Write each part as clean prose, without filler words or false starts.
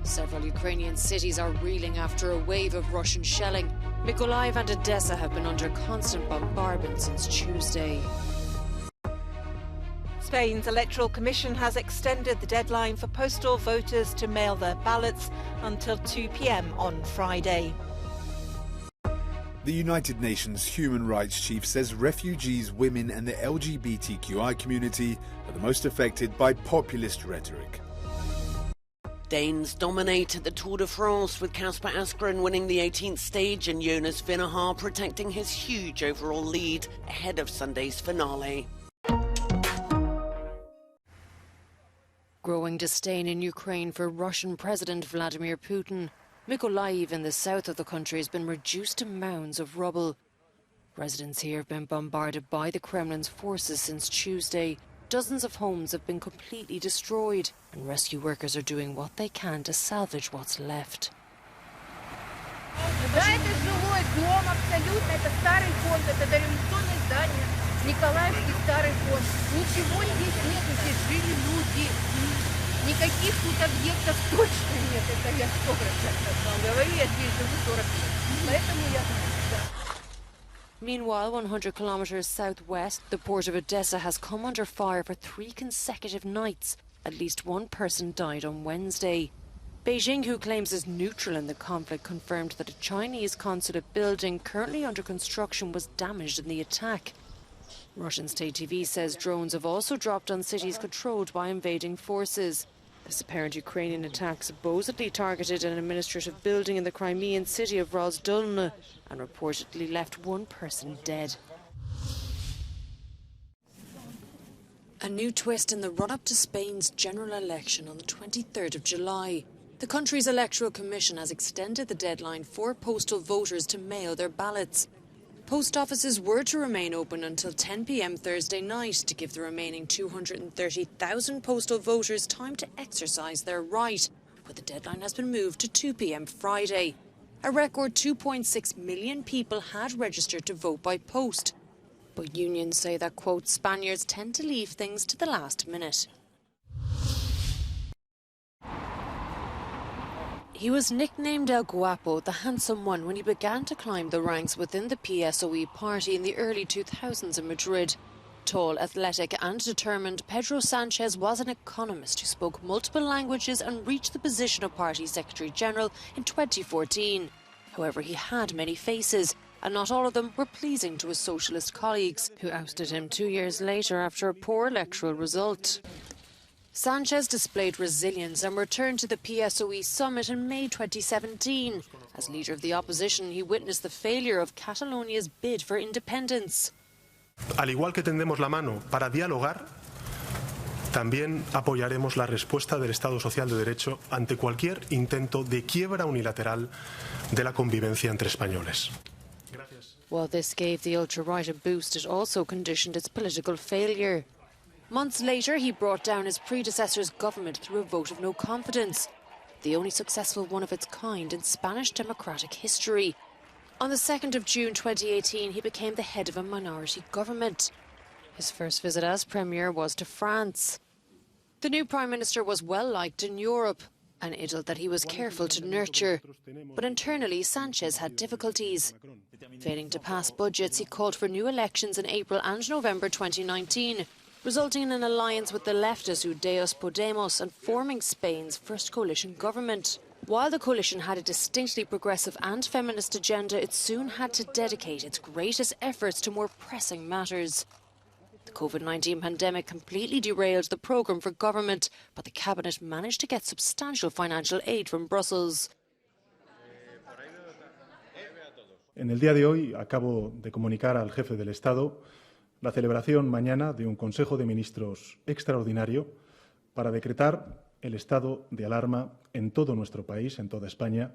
Several Ukrainian cities are reeling after a wave of Russian shelling. Mykolaiv and Odessa have been under constant bombardment since Tuesday. Spain's Electoral Commission has extended the deadline for postal voters to mail their ballots until 2 p.m. on Friday. The United Nations Human Rights Chief says refugees, women and the LGBTQI community are the most affected by populist rhetoric. Danes dominated the Tour de France, with Kasper Asgreen winning the 18th stage and Jonas Vingegaard protecting his huge overall lead ahead of Sunday's finale. Growing disdain in Ukraine for Russian President Vladimir Putin. Mykolaiv in the south of the country has been reduced to mounds of rubble. Residents here have been bombarded by the Kremlin's forces since Tuesday. Dozens of homes have been completely destroyed, and rescue workers are doing what they can to salvage what's left. Никаких тут объектов точно нет, это я 100% вам говорю, я здесь живу 40 лет, поэтому я знаю. Meanwhile, 100 kilometres southwest, the port of Odessa has come under fire for 3 consecutive nights. At least one person died on Wednesday. Beijing, who claims is neutral in the conflict, confirmed that a Chinese consulate building currently under construction was damaged in the attack. Russian state TV says drones have also dropped on cities controlled by invading forces. This apparent Ukrainian attack supposedly targeted an administrative building in the Crimean city of Rozdolna and reportedly left one person dead. A new twist in the run-up to Spain's general election on the 23rd of July. The country's Electoral Commission has extended the deadline for postal voters to mail their ballots. Post offices were to remain open until 10 p.m. Thursday night to give the remaining 230,000 postal voters time to exercise their right, but the deadline has been moved to 2 p.m. Friday. A record 2.6 million people had registered to vote by post, but unions say that, quote, Spaniards tend to leave things to the last minute. He was nicknamed El Guapo, the handsome one, when he began to climb the ranks within the PSOE party in the early 2000s in Madrid. Tall, athletic and determined, Pedro Sanchez was an economist who spoke multiple languages and reached the position of party secretary-general in 2014. However, he had many faces, and not all of them were pleasing to his socialist colleagues, who ousted him 2 years later after a poor electoral result. Sanchez displayed resilience and returned to the PSOE summit in May 2017. As leader of the opposition, he witnessed the failure of Catalonia's bid for independence. Al igual que tendemos la mano para dialogar, también apoyaremos la respuesta del Estado social de derecho ante cualquier intento de quiebra unilateral de la convivencia entre españoles. While this gave the ultra-right a boost, it also conditioned its political failure. Months later, he brought down his predecessor's government through a vote of no confidence, the only successful one of its kind in Spanish democratic history. On the 2nd of June 2018, he became the head of a minority government. His first visit as premier was to France. The new prime minister was well liked in Europe, an idyll that he was careful to nurture. But internally, Sanchez had difficulties. Failing to pass budgets, he called for new elections in April and November 2019. Resulting in an alliance with the leftist Unidos Podemos and forming Spain's first coalition government. While the coalition had a distinctly progressive and feminist agenda, it soon had to dedicate its greatest efforts to more pressing matters. The COVID-19 pandemic completely derailed the programme for government, but the cabinet managed to get substantial financial aid from Brussels. En el día de hoy acabo de comunicar al jefe del Estado la celebración mañana de un Consejo de Ministros extraordinario para decretar el estado de alarma en todo nuestro país, en toda España.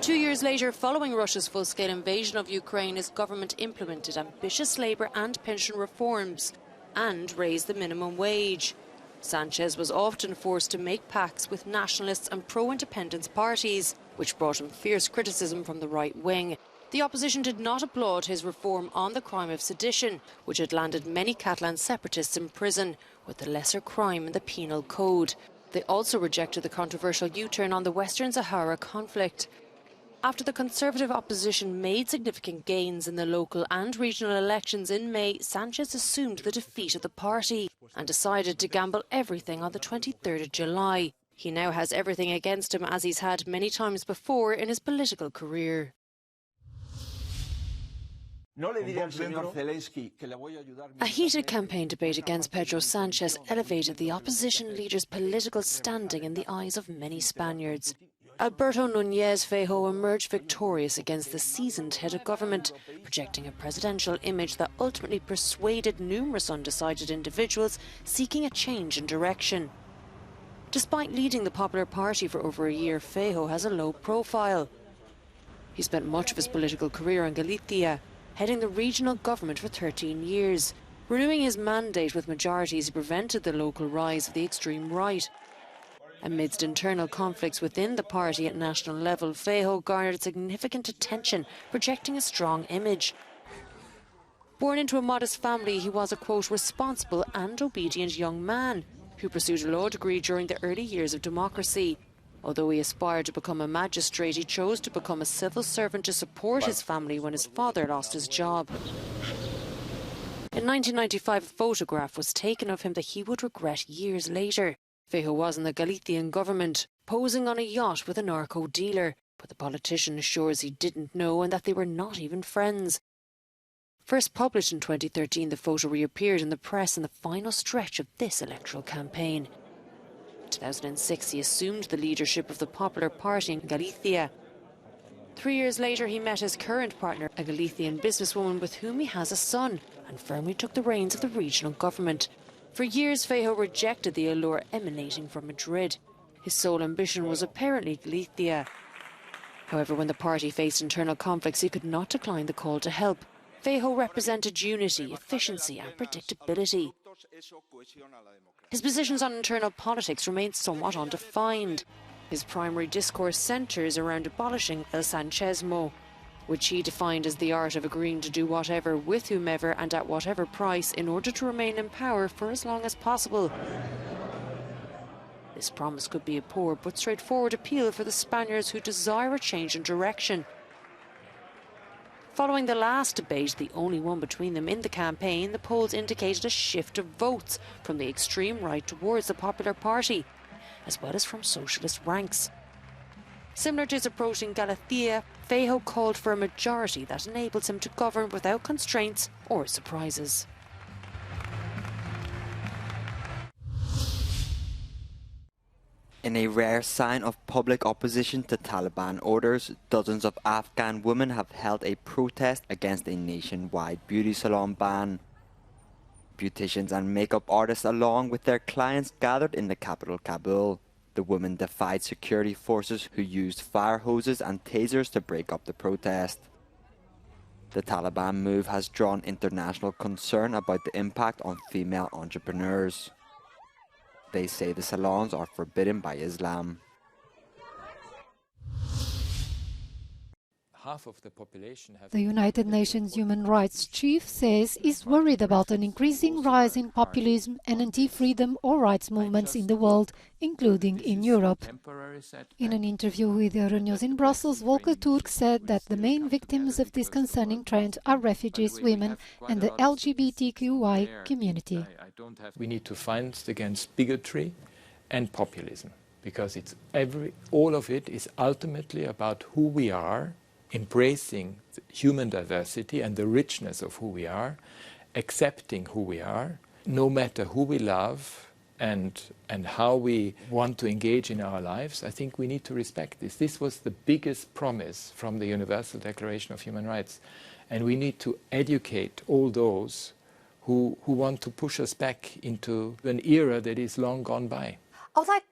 2 years later, following Russia's full-scale invasion of Ukraine, his government implemented ambitious labour and pension reforms and raised the minimum wage. Sanchez was often forced to make pacts with nationalists and pro-independence parties, which brought him fierce criticism from the right wing. The opposition did not applaud his reform on the crime of sedition, which had landed many Catalan separatists in prison, with the lesser crime in the penal code. They also rejected the controversial U-turn on the Western Sahara conflict. After the Conservative opposition made significant gains in the local and regional elections in May, Sanchez assumed the defeat of the party and decided to gamble everything on the 23rd of July. He now has everything against him, as he's had many times before in his political career. A heated campaign debate against Pedro Sanchez elevated the opposition leader's political standing in the eyes of many Spaniards. Alberto Núñez Feijo emerged victorious against the seasoned head of government, projecting a presidential image that ultimately persuaded numerous undecided individuals seeking a change in direction. Despite leading the Popular Party for over a year, Feijo has a low profile. He spent much of his political career in Galicia, heading the regional government for 13 years. Renewing his mandate with majorities, he prevented the local rise of the extreme right. Amidst internal conflicts within the party at national level, Feijo garnered significant attention, projecting a strong image. Born into a modest family, he was a, quote, responsible and obedient young man who pursued a law degree during the early years of democracy. Although he aspired to become a magistrate, he chose to become a civil servant to support his family when his father lost his job. In 1995, a photograph was taken of him that he would regret years later. Feijo was in the Galician government, posing on a yacht with a narco dealer, but the politician assures he didn't know and that they were not even friends. First published in 2013, the photo reappeared in the press in the final stretch of this electoral campaign. In 2006, he assumed the leadership of the Popular Party in Galicia. 3 years later, he met his current partner, a Galician businesswoman with whom he has a son, and firmly took the reins of the regional government. For years, Feijo rejected the allure emanating from Madrid. His sole ambition was apparently Galicia. However, when the party faced internal conflicts, he could not decline the call to help. Feijo represented unity, efficiency and predictability. His positions on internal politics remain somewhat undefined. His primary discourse centres around abolishing el Sanchezismo, which he defined as the art of agreeing to do whatever with whomever and at whatever price in order to remain in power for as long as possible. This promise could be a poor but straightforward appeal for the Spaniards who desire a change in direction. Following the last debate, the only one between them in the campaign, the polls indicated a shift of votes from the extreme right towards the Popular Party, as well as from socialist ranks. Similar to his approach in Galicia, Feijo called for a majority that enables him to govern without constraints or surprises. In a rare sign of public opposition to Taliban orders, dozens of Afghan women have held a protest against a nationwide beauty salon ban. Beauticians and makeup artists along with their clients gathered in the capital Kabul. The women defied security forces who used fire hoses and tasers to break up the protest. The Taliban move has drawn international concern about the impact on female entrepreneurs. They say the salons are forbidden by Islam. The United Nations Human Rights Chief says he's worried about an increasing rise in populism and anti-freedom or rights movements in the world, including in Europe. In an interview with Euronews in Brussels, Volker Turk said that the main victims of this concerning trend are refugees, women and the LGBTQI community. We need to fight against bigotry and populism, because all of it is ultimately about who we are, embracing human diversity and the richness of who we are, accepting who we are, no matter who we love and how we want to engage in our lives. I think we need to respect this. This was the biggest promise from the Universal Declaration of Human Rights. And we need to educate all those who want to push us back into an era that is long gone by. I would like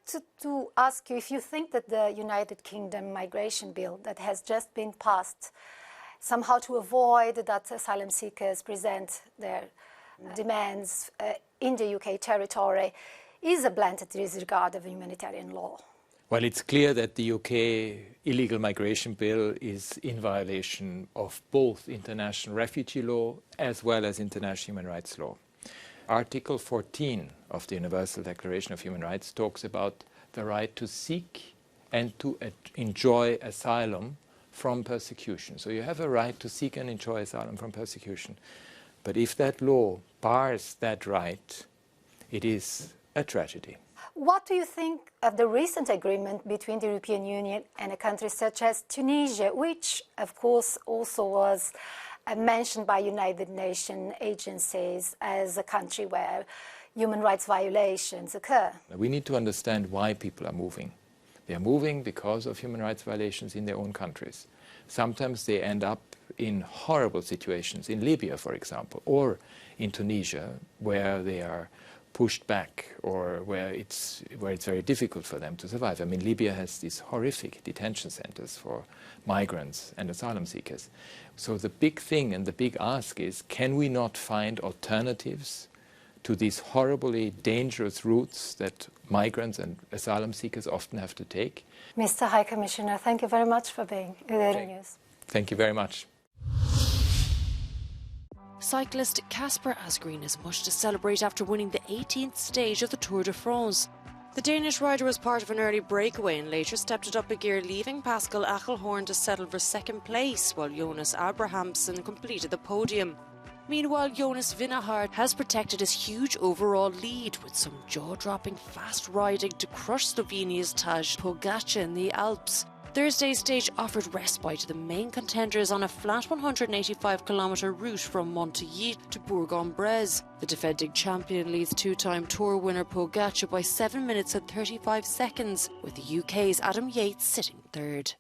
to ask you if you think that the United Kingdom migration bill that has just been passed, somehow to avoid that asylum seekers present their demands in the UK territory, is a blatant disregard of humanitarian law. Well, it's clear that the UK illegal migration bill is in violation of both international refugee law as well as international human rights law. Article 14 of the Universal Declaration of Human Rights talks about the right to seek and to enjoy asylum from persecution. So you have a right to seek and enjoy asylum from persecution. But if that law bars that right, it is a tragedy. What do you think of the recent agreement between the European Union and a country such as Tunisia, which, of course, also was mentioned by United Nations agencies as a country where human rights violations occur? We need to understand why people are moving. They are moving because of human rights violations in their own countries. Sometimes they end up in horrible situations, in Libya, for example, or in Tunisia, where they are pushed back or where it's very difficult for them to survive. I mean, Libya has these horrific detention centers for migrants and asylum seekers. So the big thing and the big ask is, can we not find alternatives to these horribly dangerous routes that migrants and asylum seekers often have to take? Mr. High Commissioner, thank you very much for being with Euronews. Thank you very much. Cyclist Kasper Asgreen has much to celebrate after winning the 18th stage of the Tour de France. The Danish rider was part of an early breakaway and later stepped it up a gear, leaving Pascal Achelhorn to settle for second place, while Jonas Abrahamsen completed the podium. Meanwhile, Jonas Vingegaard has protected his huge overall lead with some jaw-dropping fast riding to crush Slovenia's Tadej Pogačar in the Alps. Thursday's stage offered respite to the main contenders on a flat 185-kilometre route from Montilly to Bourg-en-Bresse. The defending champion leads two-time Tour winner Pogačar by 7 minutes and 35 seconds, with the UK's Adam Yates sitting third.